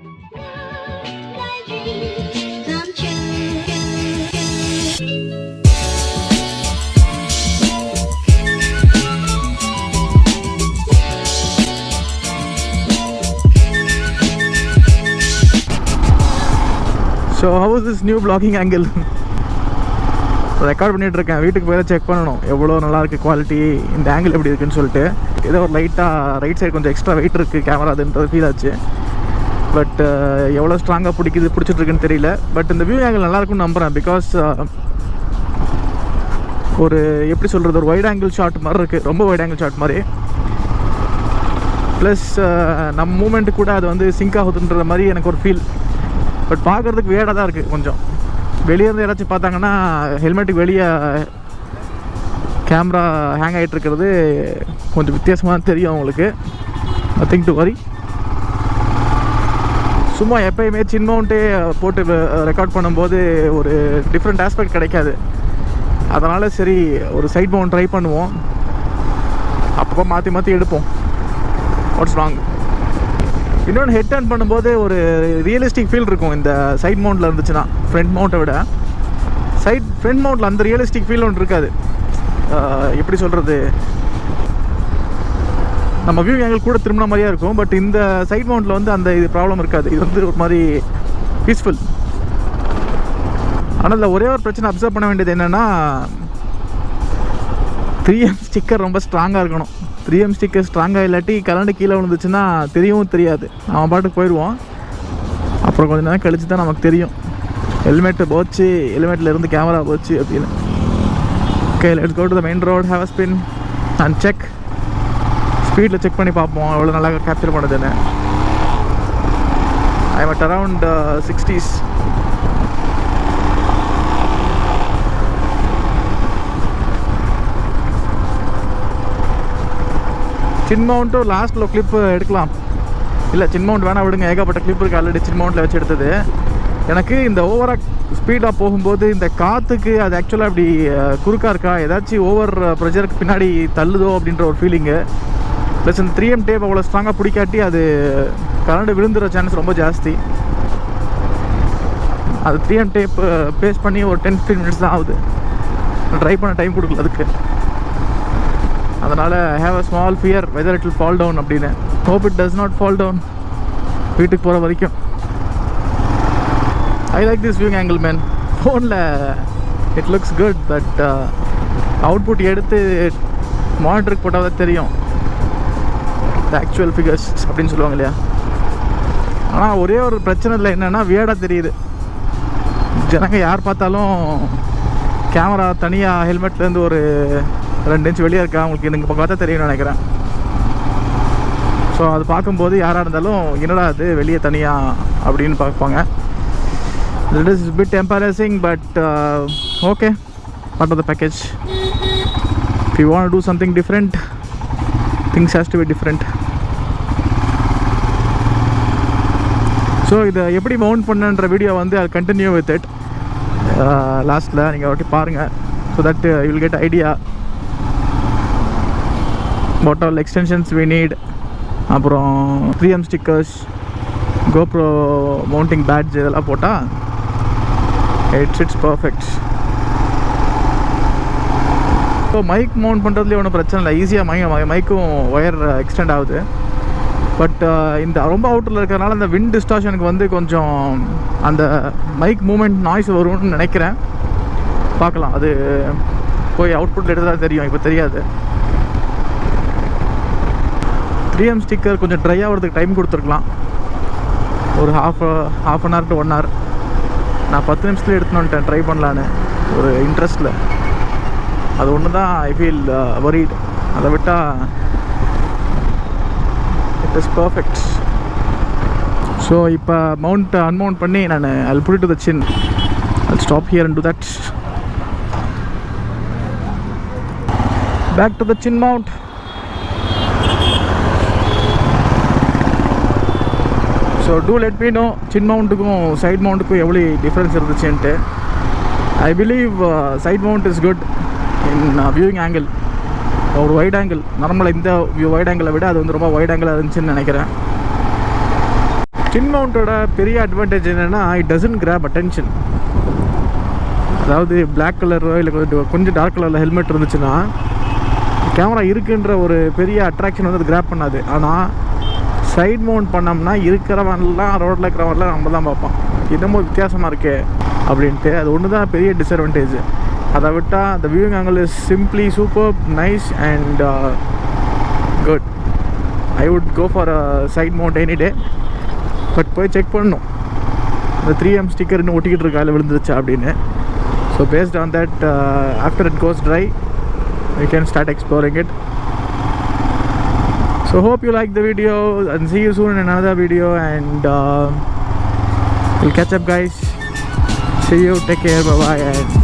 So how is this new vlogging angle? Record பண்ணிகிட்டு இருக்கேன். வீட்டுக்கு போய் செக் பண்ணணும் எவ்வளோ நல்லாயிருக்கு குவாலிட்டி, இந்த ஆங்கிள் எப்படி இருக்குன்னு சொல்லிட்டு. ஏதோ ஒரு லைட்டாக ரைட் சைடு கொஞ்சம் எக்ஸ்ட்ரா வெயிட் இருக்குது கேமரா, அதுன்றது ஃபீல் ஆச்சு. பட் எவ்வளோ ஸ்ட்ராங்காக பிடிச்சிட்ருக்குன்னு தெரியல. பட் இந்த வியூ ஆங்கிள் நல்லாயிருக்குன்னு நம்புகிறேன். பிகாஸ் ஒரு எப்படி சொல்கிறது, ஒரு வைட் ஆங்கிள் ஷாட் மாதிரி இருக்குது, ரொம்ப வைட் ஆங்கிள் ஷாட் மாதிரி. ப்ளஸ் நம்ம மூமெண்ட்டு கூட அது வந்து சிங்க் ஆகுதுன்ற மாதிரி எனக்கு ஒரு ஃபீல். பட் பார்க்குறதுக்கு வேடாக தான் இருக்குது. கொஞ்சம் வெளியே இருந்து யாராச்சும் பார்த்தாங்கன்னா ஹெல்மெட்டுக்கு வெளியே கேமரா ஹேங் ஆகிட்டு இருக்கிறது கொஞ்சம் வித்தியாசமாக தெரியும் அவங்களுக்கு. Nothing to worry. சும்மா எப்போயுமே சின் மவுண்ட்டே போட்டு ரெக்கார்ட் பண்ணும்போது ஒரு டிஃப்ரெண்ட் ஆஸ்பெக்ட் கிடைக்காது. அதனால் சரி ஒரு சைட் மவுண்ட் ட்ரை பண்ணுவோம், அப்பப்போ மாற்றி மாற்றி எடுப்போம். What's wrong? இன்னொன்று ஹெட் டர்ன் பண்ணும்போது ஒரு ரியலிஸ்டிக் ஃபீல் இருக்கும் இந்த சைட் மவுண்டில் இருந்துச்சுன்னா. ஃப்ரண்ட் மவுண்ட்டை விட ஃப்ரண்ட் மவுண்டில் அந்த ரியலிஸ்டிக் ஃபீல் ஒன்று இருக்காது. எப்படி சொல்கிறது, நம்ம வியூ ஆங்கிள் கூட திரும்பின மாதிரியா இருக்கும். பட் இந்த சைட் மவுண்டில் வந்து அந்த இது ப்ராப்ளம் இருக்காது. இது வந்து ஒரு மாதிரி பீஸ்ஃபுல். ஆனால் இதில் ஒரே ஒரு பிரச்சனை அப்சர்வ் பண்ண வேண்டியது என்னென்னா, 3M ஸ்டிக்கர் ரொம்ப ஸ்ட்ராங்காக இருக்கணும். 3M ஸ்டிக்கர் ஸ்ட்ராங்காக இல்லாட்டி கரண்ட் கீழே விழுந்துச்சுன்னா தெரியவும் தெரியாது, அவன் பாட்டுக்கு போயிடுவோம். அப்புறம் கொஞ்சம் நேரம் கழிச்சு தான் நமக்கு தெரியும் ஹெல்மெட்டு போச்சு, ஹெல்மெட்டில் இருந்து கேமரா போச்சு அப்படின்னு. Okay, let's go to the main road, have a spin and check. ஸ்பீடில் செக் பண்ணி பார்ப்போம் எவ்வளோ நல்லா கேப்சர் பண்ணுதுன்னு. I am at around 60s. Chin மவுண்ட்டும் லாஸ்ட்டில் கிளிப்பு எடுக்கலாம். இல்லை, சின் மவுண்ட் வேணாம் விடுங்க, ஏகப்பட்ட கிளிப் இருக்குது ஆல்ரெடி சின் மவுண்ட்டில் வச்சு எடுத்தது. எனக்கு இந்த ஓவராக ஸ்பீடாக போகும்போது இந்த காற்றுக்கு அது ஆக்சுவலாக அப்படி குறுக்காக இருக்கா, ஏதாச்சும் ஓவர் ப்ரெஷருக்கு பின்னாடி தள்ளுதோ அப்படின்ற ஒரு ஃபீலிங்கு. ப்ளஸ் இந்த 3M டேப் அவ்வளோ ஸ்ட்ராங்காக பிடிக்காட்டி அது கரண்ட் விழுந்துற சான்ஸ் ரொம்ப ஜாஸ்தி. அது 3M டேப் பேஸ் பண்ணி ஒரு 10-15 மினிட்ஸ் தான் ஆகுது. ட்ரை பண்ண டைம் கொடுக்கல அதுக்கு. அதனால் have a small fear whether it will fall down அப்படின்னு. Hope it does not fall down வீட்டுக்கு போகிற வரைக்கும். I like this viewing angle man. ஃபோனில் it looks good, but output எடுத்து மானிட்டருக்கு போட்டால் தான் தெரியும் த ஆக்சுவல் ஃபிகர்ஸ் அப்படின்னு சொல்லுவாங்க இல்லையா. ஆனால் ஒரே ஒரு பிரச்சனை இல்லை, என்னென்னா வியர்டாக தெரியுது. ஜனங்க யார் பார்த்தாலும் கேமரா தனியாக ஹெல்மெட்லேருந்து ஒரு 2 இன்ச் வெளியே இருக்கா, அவங்களுக்கு எனக்கு இப்போ பார்த்தா தெரியும்னு நினைக்கிறேன். ஸோ அது பார்க்கும்போது யாராக இருந்தாலும் என்னடா அது வெளியே தனியாக அப்படின்னு பார்ப்பாங்க. It is bit embarrassing, but okay, part of the package. If you want to do something different, things has to be different. So இதை எப்படி மவுண்ட் பண்ணுன்ற வீடியோ வந்து அது கண்டினியூ வித் இட் லாஸ்ட்டில் நீங்கள் ஒட்டி பாருங்கள். So that you will get idea what all extensions we need. அப்புறம் 3M stickers, GoPro mounting badge இதெல்லாம் போட்டால் it's perfect. So mic mount பண்ணுறதுலேயே ஒன்றும் பிரச்சனை இல்லை, ஈஸியாக மைக்கும் ஒயர் எக்ஸ்டெண்ட் ஆகுது. பட் இந்த ரொம்ப அவுட்டரில் இருக்கிறனால அந்த விண்ட் டிஸ்டார்ஷனுக்கு வந்து கொஞ்சம் அந்த மைக் மூமெண்ட் நாய்ஸ் வரும்னு நினைக்கிறேன். பார்க்கலாம், அது போய் அவுட்புட்டில் எடுத்தால் தெரியும், இப்போ தெரியாது. 3M ஸ்டிக்கர் கொஞ்சம் ட்ரை ஆகிறதுக்கு டைம் கொடுத்துருக்கலாம், ஒரு half an hour to 1 hour. நான் 10 நிமிஷத்தில் எடுத்துன்னு வந்துட்டேன் ட்ரை பண்ணலான்னு ஒரு இன்ட்ரெஸ்ட்டில். அது ஒன்று தான் ஐ ஃபீல் வரிட். அதை விட்டால் இட் இஸ் பர்ஃபெக்ட். ஸோ இப்போ அன்மவுண்ட் பண்ணி நான் I'll put it to the chin. I'll stop here and do that. Back to the chin mount. So to let me know chin மவுண்ட்டுக்கும் சைட் மவுண்ட்டுக்கும் எவ்வளோ difference இருந்துச்சுன்ட்டு. I believe side mount is good in viewing angle. ஒரு wide angle, நார்மலாக இந்த white ஆங்கிளை விட அது வந்து ரொம்ப வைட் ஆங்கிளாக இருந்துச்சுன்னு நினைக்கிறேன். சின் மவுண்டோட பெரிய அட்வான்டேஜ் என்னென்னா இட் டசன்ட் கிராப் அட்டென்ஷன். அதாவது பிளாக் கலரோ இல்லை கொஞ்சம் டார்க் கலரில் ஹெல்மெட் இருந்துச்சுன்னா கேமரா இருக்குன்ற ஒரு பெரிய அட்ராக்ஷன் வந்து அது கிராப் பண்ணாது. ஆனால் சைட் மவுண்ட் பண்ணோம்னா இருக்கிறவன்லாம் ரோட்டில் இருக்கிறவன்லாம் நம்ம தான் பார்ப்பான், இன்னமும் வித்தியாசமாக இருக்கே அப்படின்ட்டு. அது ஒன்று தான் பெரிய டிஸ்அட்வான்டேஜ். அதை விட்டால் the viewing angle is simply superb, nice and good. I would go for a side mount any day. But போய் செக் பண்ணணும் இந்த 3M ஸ்டிக்கர் இன்னும் ஒட்டிக்கிட்டு இருக்கா இல்லை விழுந்துருச்சா அப்படின்னு. So based on that, after it goes dry we can start exploring it. So hope you like the video and see you soon in another video, and we'll catch up guys. See you, take care, bye bye, and